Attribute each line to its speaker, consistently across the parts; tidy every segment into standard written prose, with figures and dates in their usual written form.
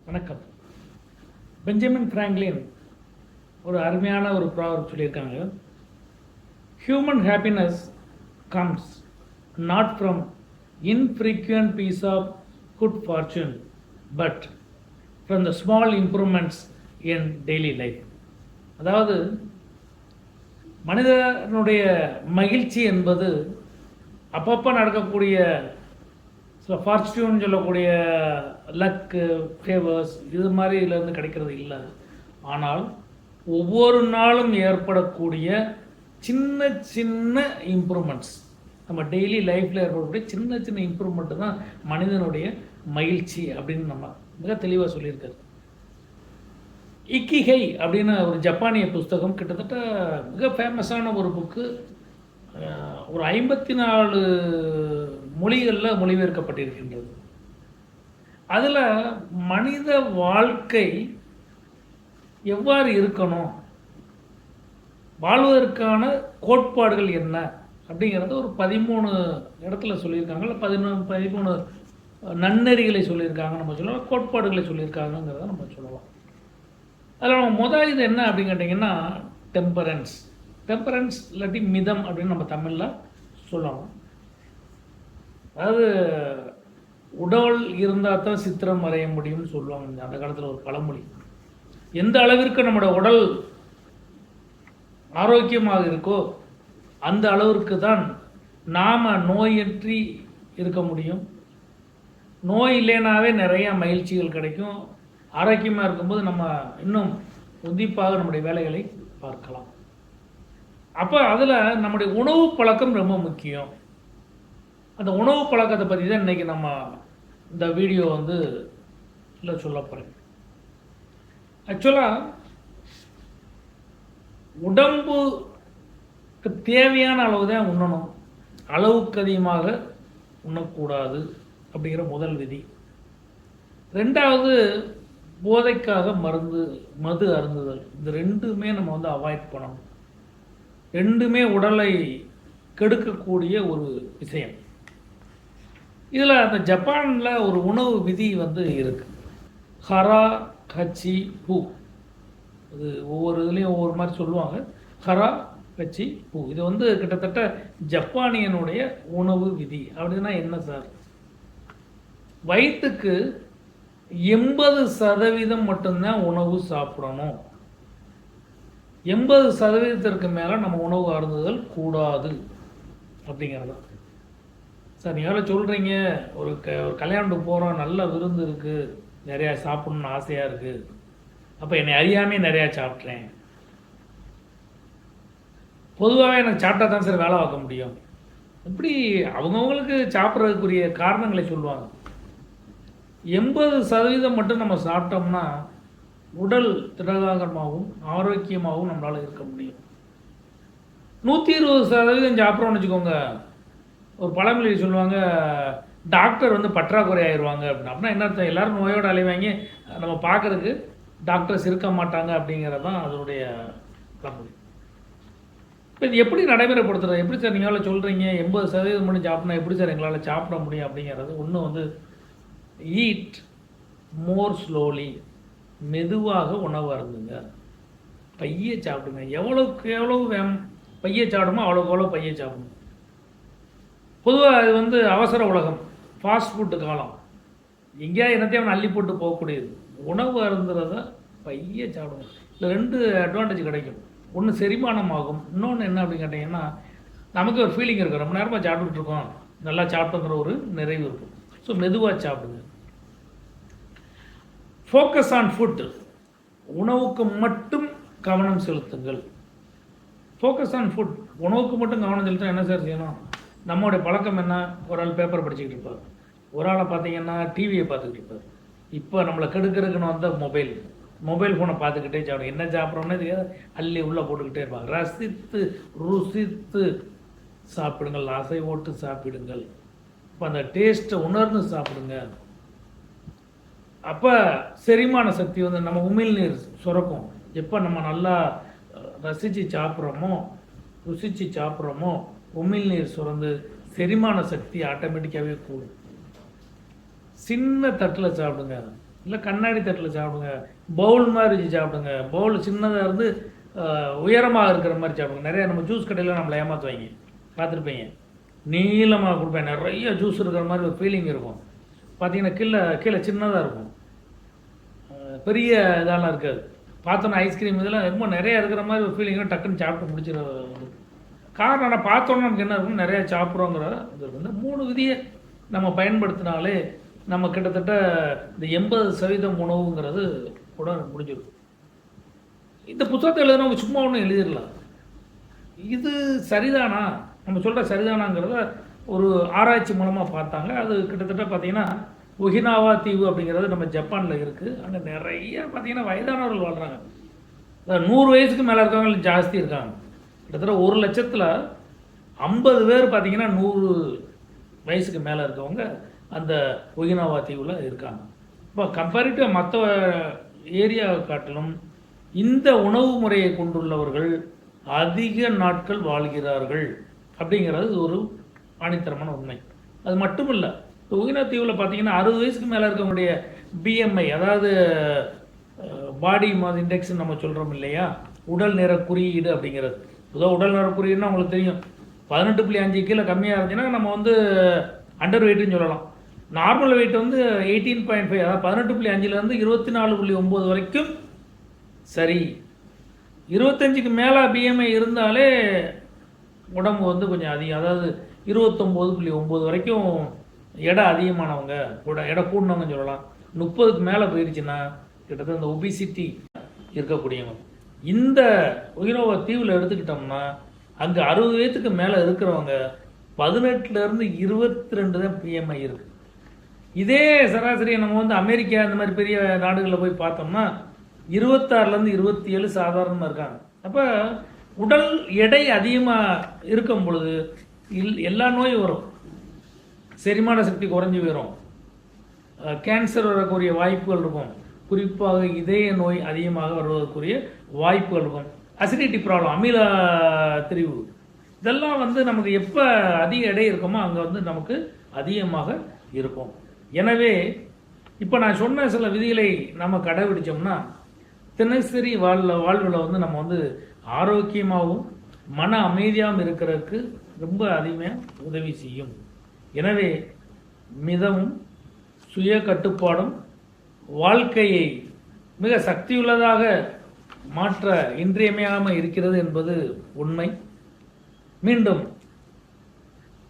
Speaker 1: வணக்கம். Benjamin Franklin ஒரு அருமையான ஒரு ப்ராவர்ப் சொல்லியிருக்காங்க. Human happiness comes not from infrequent pieces of good fortune but from the small improvements in daily life. அதாவது மனிதனுடைய மகிழ்ச்சி என்பது அப்பப்போ நடக்கக்கூடிய சில ஃபார்ச்சூன் சொல்லக்கூடிய லக்கு ஃபேவர்ஸ் இது மாதிரி இதுலேருந்து கிடைக்கிறது இல்லை. ஆனால் ஒவ்வொரு நாளும் ஏற்படக்கூடிய சின்ன சின்ன இம்ப்ரூவ்மெண்ட்ஸ், நம்ம டெய்லி லைஃப்பில் ஏற்படக்கூடிய சின்ன சின்ன இம்ப்ரூவ்மெண்ட்டு தான் மனிதனுடைய மகிழ்ச்சி அப்படின்னு நம்ம மிக தெளிவாக சொல்லியிருக்காரு. இக்கிகை அப்படின்னு ஒரு ஜப்பானிய புஸ்தகம், கிட்டத்தட்ட மிக ஃபேமஸான ஒரு புக்கு. ஒரு 54 மொழிகளில் மொழிபெயர்க்கப்பட்டிருக்கின்றது. அதில் மனித வாழ்க்கை எவ்வாறு இருக்கணும், வாழ்வதற்கான கோட்பாடுகள் என்ன அப்படிங்கிறத ஒரு 13 இடத்துல சொல்லியிருக்காங்க. இல்லை 13 நன்னெறிகளை சொல்லியிருக்காங்க நம்ம சொல்லலாம், கோட்பாடுகளை சொல்லியிருக்காங்கிறத நம்ம சொல்லலாம். அதில் நம்ம இது என்ன அப்படின்னு கேட்டிங்கன்னா டெம்பரன்ஸ். டெம்பரன்ஸ் இல்லாட்டி மிதம் அப்படின்னு நம்ம தமிழில் சொல்லலாம். அதாவது உடல் இருந்தால் தான் சித்திரம் வரைய முடியும்னு சொல்லுவாங்க அந்த காலத்தில் ஒரு பழமொழி. எந்த அளவிற்கு நம்மளோட உடல் ஆரோக்கியமாக இருக்கோ அந்த அளவிற்கு தான் நாம் நோயற்றி இருக்க முடியும். நோய் இல்லைனாவே நிறையா மகிழ்ச்சிகள் கிடைக்கும். ஆரோக்கியமாக இருக்கும்போது நம்ம இன்னும் உந்திப்பாக நம்முடைய வேலைகளை பார்க்கலாம். அப்போ அதில் நம்முடைய உணவு பழக்கம் ரொம்ப முக்கியம். அந்த உணவு பழக்கத்தை பற்றி தான் இன்றைக்கி நம்ம இந்த வீடியோ இல்லை சொல்ல போகிறேன். ஆக்சுவலாக உடம்புக்கு தேவையான அளவு தான் உண்ணணும், அளவுக்கு அதிகமாக உண்ணக்கூடாது அப்படிங்கிற முதல் விதி. ரெண்டாவது, போதைக்காக மது அருந்துதல். இந்த ரெண்டுமே நம்ம அவாய்ட் பண்ணணும். ரெண்டுமே உடலை கெடுக்கக்கூடிய ஒரு விஷயம். இதில் அந்த ஜப்பானில் ஒரு உணவு விதி இருக்குது. ஹரா கச்சி பூ. அது ஒவ்வொரு இதுலேயும் ஒவ்வொரு மாதிரி சொல்லுவாங்க. ஹரா கச்சி பூ இது கிட்டத்தட்ட ஜப்பானியனுடைய உணவு விதி. அப்படின்னா என்ன சார்? வயிற்றுக்கு 80% மட்டும்தான் உணவு சாப்பிடணும். 80% மேலே நம்ம உணவு அருந்துதல் கூடாது அப்படிங்கிறது. சார் நீங்கள் சொல்கிறீங்க, ஒரு கல்யாணத்துக்கு போகிறோம், நல்ல விருந்து இருக்குது, நிறையா சாப்பிட்ணுன்னு ஆசையாக இருக்குது, அப்போ என்னை அறியாமே நிறையா சாப்பிட்றேன். பொதுவாகவே எனக்கு சாப்பிட்டா தான் சார் வேலை பார்க்க முடியும். இப்படி அவங்கவுங்களுக்கு சாப்பிட்றதுக்குரிய காரணங்களை சொல்லுவாங்க. 80% மட்டும் நம்ம சாப்பிட்டோம்னா உடல் திடகாரமாகவும் ஆரோக்கியமாகவும் நம்மளால் இருக்க முடியும். 120% சாப்பிட்றோன்னு வச்சுக்கோங்க, ஒரு பழமொழி சொல்லுவாங்க, டாக்டர் பற்றாக்குறை ஆயிடுவாங்க அப்படின்னு. அப்படின்னா என்ன அர்த்தம்? எல்லோரும் நோயோடு அலைவாங்க, நம்ம பார்க்குறதுக்கு டாக்டர்ஸ் இருக்க மாட்டாங்க அப்படிங்கிறது தான் அதனுடைய பழமொழி. இப்போ இது எப்படி நடைமுறைப்படுத்துறது? எப்படி சார் நீங்களால் சொல்கிறீங்க 80% மட்டும் சாப்பிட்னா எப்படி சார் எங்களால் சாப்பிட முடியும் அப்படிங்கிறது? ஒன்று ஈட் மோர் ஸ்லோலி, மெதுவாக உணவு அருந்துங்க, பைய சாப்பிடுங்க. எவ்வளோக்கு எவ்வளோ பைய சாப்பிடுமோ அவ்வளோக்கு எவ்வளோ பைய சாப்பிடணும். பொதுவாக இது அவசர உலகம், ஃபாஸ்ட் ஃபுட்டு காலம். எங்கேயா என்னத்தையும் அள்ளி போட்டு போகக்கூடியது. உணவு அருந்துறத பைய சாப்பிடுங்க. இல்லை 2 அட்வான்டேஜ் கிடைக்கும். ஒன்று செரிமானம் ஆகும், இன்னொன்று என்ன அப்படின்னு கேட்டிங்கன்னா நமக்கு ஒரு ஃபீலிங் இருக்கும், ரொம்ப நேரமாக சாப்பிட்டுட்டு இருக்கோம், நல்லா சாப்பிட்டுங்கிற ஒரு நிறைவு இருக்கும். ஸோ மெதுவாக சாப்பிடுங்க. ஃபோக்கஸ் ஆன் ஃபுட், உணவுக்கு மட்டும் கவனம் செலுத்துங்கள். ஃபோக்கஸ் ஆன் ஃபுட், உணவுக்கு மட்டும் கவனம் செலுத்த என்ன சார் செய்யணும்? நம்மளுடைய பழக்கம் என்ன? ஒரு ஆள் பேப்பர் படிச்சுக்கிட்டு இருப்பார், ஒரு ஆளை பார்த்தீங்கன்னா டிவியை பார்த்துக்கிட்டு இருப்பார். இப்போ நம்மளை கெடுக்கிறதுக்குன்னு மொபைல் ஃபோனை பார்த்துக்கிட்டே சாப்பிடும். என்ன சாப்பிட்றோன்னே தெரியாது, அள்ளி உள்ளே போட்டுக்கிட்டே இருப்பாங்க. ரசித்து ருசித்து சாப்பிடுங்கள், ஆசை ஓட்டு சாப்பிடுங்கள். இப்போ அந்த டேஸ்ட்டை உணர்ந்து சாப்பிடுங்க. அப்போ செரிமான சக்தி நம்ம உமிழ்நீர் சுரக்கும். எப்போ நம்ம நல்லா ரசித்து சாப்பிட்றோமோ, ருசித்து சாப்பிட்றோமோ, உமிழ்நீர் சுரந்து செரிமான சக்தி ஆட்டோமேட்டிக்காகவே கூடும். சின்ன தட்டில் சாப்பிடுங்க, இல்லை கண்ணாடி தட்டில் சாப்பிடுங்க, பவுல் மாதிரி வச்சு சாப்பிடுங்க. பவுல் சின்னதாக இருந்து உயரமாக இருக்கிற மாதிரி சாப்பிடுங்க. நிறையா நம்ம ஜூஸ் கடையில் நம்மளை ஏமாற்றுவாங்க, பார்த்துருப்பீங்க. நீளமாக கொடுப்பேன், நிறைய ஜூஸ் இருக்கிற மாதிரி ஒரு ஃபீலிங் இருக்கும். பார்த்தீங்கன்னா கீழே கீழே சின்னதாக இருக்கும், பெரிய இதெல்லாம் இருக்காது. பார்த்தோன்னா ஐஸ்கிரீம் இதெல்லாம் ரொம்ப நிறையா இருக்கிற மாதிரி ஒரு ஃபீலிங்காக டக்குன்னு சாப்பிட்டு முடிச்சிடும். காரணம் நான் பார்த்தோன்னா நமக்கு என்ன இருக்கும், நிறையா சாப்பிட்றோங்கிற இது இருக்கும். இந்த 3 விதியை நம்ம பயன்படுத்தினாலே நம்ம கிட்டத்தட்ட இந்த 80% உணவுங்கிறது கூட முடிஞ்சிடும். இந்த புத்தகத்தை எழுதுனவங்க சும்மா ஒன்றும் எழுதிடலாம். இது சரிதானா, நம்ம சொல்கிற சரிதானாங்கிறத ஒரு ஆராய்ச்சி மூலமாக பார்த்தாங்க. அது கிட்டத்தட்ட பார்த்திங்கன்னா ஒகினாவா தீவு அப்படிங்கிறது நம்ம ஜப்பானில் இருக்குது. அங்கே நிறைய பார்த்திங்கன்னா வயதானவர்கள் வாழ்கிறாங்க. 100 வயசுக்கு மேலே இருக்கவங்க ஜாஸ்தி இருக்காங்க. கிட்டத்தட்ட 1 லட்சத்தில் 50 பேர் பார்த்திங்கன்னா 100 வயசுக்கு மேலே இருக்கவங்க அந்த ஒகினாவா தீவில் இருக்காங்க. இப்போ கம்பேரிட்டிவ் மற்ற ஏரியாவை காட்டிலும் இந்த உணவு முறையை கொண்டுள்ளவர்கள் அதிக நாட்கள் வாழ்கிறார்கள் அப்படிங்கிறது ஒரு ஆணித்தரமான உண்மை. அது மட்டும் இல்லை, ஒகினா தீவில் பார்த்தீங்கன்னா 60 வயசுக்கு மேலே இருக்கவங்களுடைய பிஎம்ஐ, அதாவது பாடி மாஸ் இண்டெக்ஸ் நம்ம சொல்கிறோம் இல்லையா, உடல் நிற குறியீடு அப்படிங்கிறது. பொதுவாக உடல் நிற குறியீடுன்னா உங்களுக்கு தெரியும், 18.5 கிலோ கம்மியாக இருந்துச்சுன்னா நம்ம வந்து அண்டர் வெயிட்டுன்னு சொல்லலாம். நார்மல் வெயிட் வந்து 18.5, அதாவது 18.5லேருந்து 24.9 வரைக்கும் சரி. 25க்கு மேலே பிஎம்ஐ இருந்தாலே உடம்பு வந்து கொஞ்சம் அதிகம், அதாவது 29.9 வரைக்கும் எடை அதிகமானவங்க, எடை கூடினவங்கன்னு சொல்லலாம். 30க்கு மேலே போயிடுச்சுன்னா கிட்டத்தட்ட இந்த ஒபிசிட்டி இருக்கக்கூடியவங்க. இந்த ஒகினாவா தீவில் எடுத்துக்கிட்டோம்னா அங்கே 60 வயதுக்கு மேலே இருக்கிறவங்க 18லேருந்து 22 தான் பிஎம்ஐ இருக்குது. இதே சராசரியை நம்ம வந்து அமெரிக்கா இந்த மாதிரி பெரிய நாடுகளில் போய் பார்த்தோம்னா 26லேருந்து 27 சாதாரணமாக இருக்காங்க. அப்போ உடல் எடை அதிகமாக இருக்கும் பொழுது எல்லா நோயும் வரும். செரிமான சக்தி குறைஞ்சி வரும், கேன்சர் வரக்கூடிய வாய்ப்புகள் இருக்கும், குறிப்பாக இதய நோய் அதிகமாக வருவதற்குரிய வாய்ப்புகள் இருக்கும். அசிடிட்டி ப்ராப்ளம், அமில திரிவு, இதெல்லாம் வந்து நமக்கு எப்போ அதிக எடை இருக்குமோ அங்கே வந்து நமக்கு அதிகமாக இருக்கும். எனவே இப்போ நான் சொன்ன சில விதிகளை நம்ம கடைபிடிச்சோம்னா தினசரி வாழ்வில் வந்து நம்ம வந்து ஆரோக்கியமாகவும் மன அமைதியாகவும் இருக்கிறதுக்கு ரொம்ப அதிகமாக உதவி செய்யும். எனவே மிதமும் சுய கட்டுப்பாடும் வாழ்க்கையை மிக சக்தியுள்ளதாக மாற்ற இன்றியமையாமல் இருக்கிறது என்பது உண்மை. மீண்டும்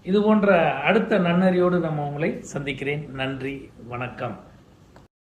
Speaker 1: இது போன்ற அடுத்த நன்னறியோடு நம்ம உங்களை சந்திக்கிறேன். நன்றி, வணக்கம்.